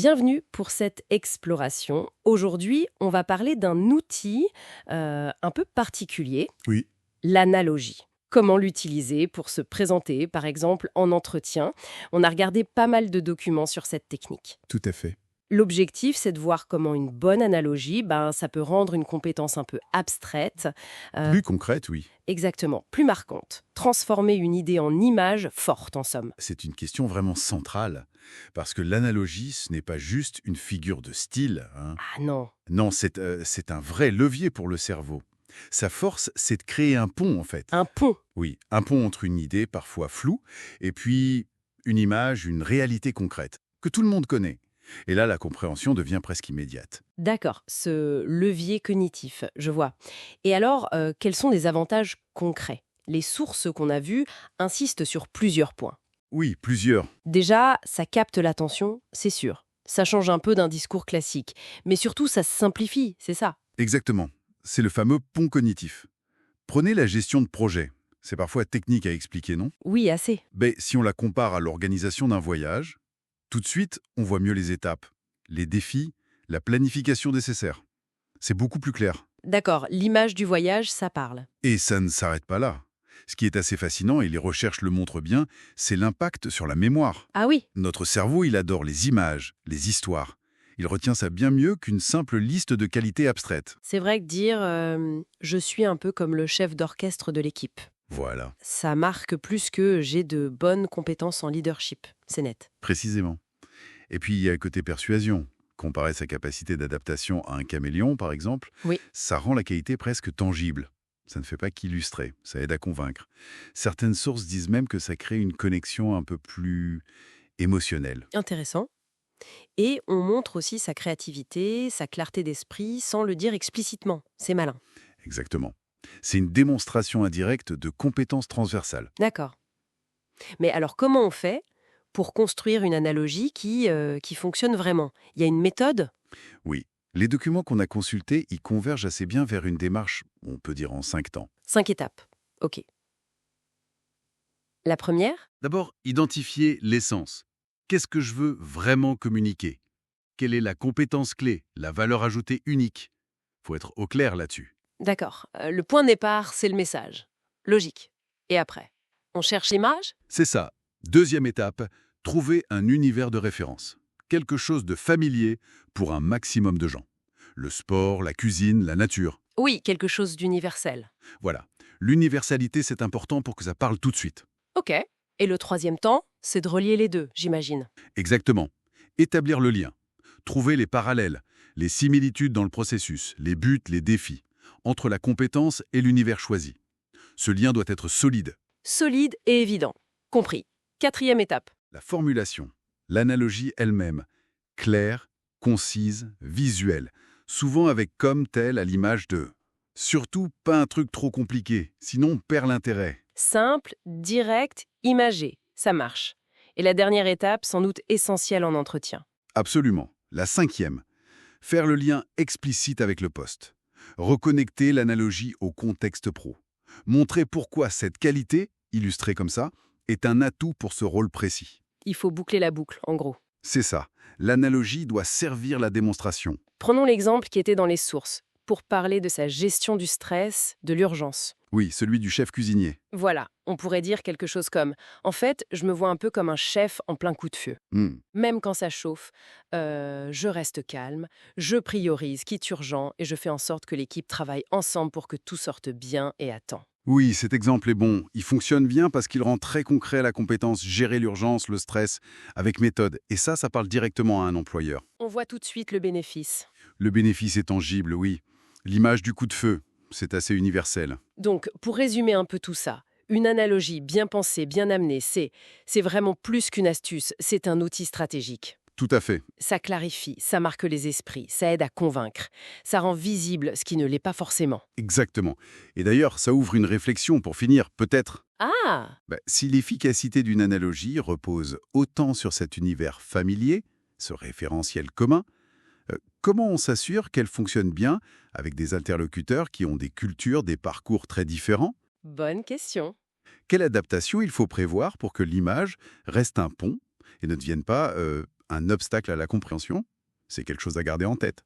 Bienvenue pour cette exploration. Aujourd'hui, on va parler d'un outil un peu particulier, Oui, l'analogie. Comment l'utiliser pour se présenter, par exemple, en entretien. On a regardé pas mal de documents sur cette technique. tout à fait. L'objectif, c'est de voir comment une bonne analogie, ça peut rendre une compétence un peu abstraite, euh, Plus concrète, oui. exactement, plus marquante. Transformer une idée en image forte, en somme. C'est une question vraiment centrale. Parce que l'analogie, ce n'est pas juste une figure de style, hein. Ah non, Non, c'est un vrai levier pour le cerveau. Sa force, c'est de créer un pont, en fait. un pont. Oui, un pont entre une idée parfois floue et puis une image, une réalité concrète, que tout le monde connaît. Et là, la compréhension devient presque immédiate. D'accord, ce levier cognitif, je vois. Et alors, quels sont les avantages concrets? Les sources qu'on a vues insistent sur plusieurs points. Oui, plusieurs. Déjà, ça capte l'attention, c'est sûr. Ça change un peu d'un discours classique. Mais surtout, ça se simplifie, c'est ça. Exactement. C'est le fameux pont cognitif. Prenez la gestion de projet. C'est parfois technique à expliquer, non? Oui, assez. Ben, si on la compare à l'organisation d'un voyage, tout de suite, on voit mieux les étapes, les défis, la planification nécessaire. C'est beaucoup plus clair. D'accord, l'image du voyage, ça parle. Et ça ne s'arrête pas là. Ce qui est assez fascinant, et les recherches le montrent bien, c'est l'impact sur la mémoire. Ah oui, Notre cerveau, il adore les images, les histoires. Il retient ça bien mieux qu'une simple liste de qualités abstraites. c'est vrai que dire je suis un peu comme le chef d'orchestre de l'équipe. Voilà, Ça marque plus que j'ai de bonnes compétences en leadership. C'est net. précisément. Et puis, il y a le côté persuasion. Comparer sa capacité d'adaptation à un caméléon, par exemple, Oui. ça rend la qualité presque tangible. Ça ne fait pas qu'illustrer, ça aide à convaincre. Certaines sources disent même que ça crée une connexion un peu plus émotionnelle. Intéressant. Et on montre aussi sa créativité, sa clarté d'esprit, sans le dire explicitement. C'est malin. Exactement. C'est une démonstration indirecte de compétences transversales. D'accord. Mais alors, comment on fait pour construire une analogie qui fonctionne vraiment? Il y a une méthode? Oui, les documents qu'on a consultés y convergent assez bien vers une démarche, on peut dire en 5 temps. 5 étapes. OK. La première? D'abord, identifier l'essence. Qu'est-ce que je veux vraiment communiquer? Quelle est la compétence clé, la valeur ajoutée unique? Faut être au clair là-dessus. D'accord. Le point de départ, c'est le message. Logique. Et après? On cherche l'image? C'est ça. Deuxième étape, trouver un univers de référence. Quelque chose de familier pour un maximum de gens. Le sport, la cuisine, la nature. Oui, quelque chose d'universel. Voilà. L'universalité, c'est important pour que ça parle tout de suite. OK. Et le troisième temps, c'est de relier les deux, j'imagine. Exactement. Établir le lien. Trouver les parallèles, les similitudes dans le processus, les buts, les défis, entre la compétence et l'univers choisi. Ce lien doit être solide. Solide et évident. Compris. Quatrième étape. La formulation, l'analogie elle-même, claire, concise, visuelle, souvent avec comme tel à l'image de. Surtout pas un truc trop compliqué, sinon on perd l'intérêt. Simple, direct, imagé. Ça marche. Et la dernière étape, sans doute essentielle en entretien. Absolument. La cinquième, faire le lien explicite avec le poste. Reconnecter l'analogie au contexte pro. Montrer pourquoi cette qualité, illustrée comme ça, est un atout pour ce rôle précis. Il faut boucler la boucle, en gros. C'est ça. L'analogie doit servir la démonstration. Prenons l'exemple qui était dans les sources, pour parler de sa gestion du stress, de l'urgence. Oui, celui du chef cuisinier. Voilà, on pourrait dire quelque chose comme « En fait, je me vois un peu comme un chef en plein coup de feu. Hmm. Même quand ça chauffe, je reste calme, je priorise, quitte urgent, et je fais en sorte que l'équipe travaille ensemble pour que tout sorte bien et à temps. » Oui, cet exemple est bon. Il fonctionne bien parce qu'il rend très concret la compétence gérer l'urgence, le stress, avec méthode. Et ça parle directement à un employeur. On voit tout de suite le bénéfice. Le bénéfice est tangible, oui. L'image du coup de feu, c'est assez universel. Donc, pour résumer un peu tout ça, une analogie bien pensée, bien amenée, c'est vraiment plus qu'une astuce, c'est un outil stratégique. Tout à fait. Ça clarifie, ça marque les esprits, ça aide à convaincre, ça rend visible ce qui ne l'est pas forcément. Exactement. Et d'ailleurs, ça ouvre une réflexion pour finir, peut-être. Ah! Si l'efficacité d'une analogie repose autant sur cet univers familier, ce référentiel commun, comment on s'assure qu'elle fonctionne bien avec des interlocuteurs qui ont des cultures, des parcours très différents? Bonne question. Quelle adaptation il faut prévoir pour que l'image reste un pont et ne devienne pas un obstacle à la compréhension. C'est quelque chose à garder en tête.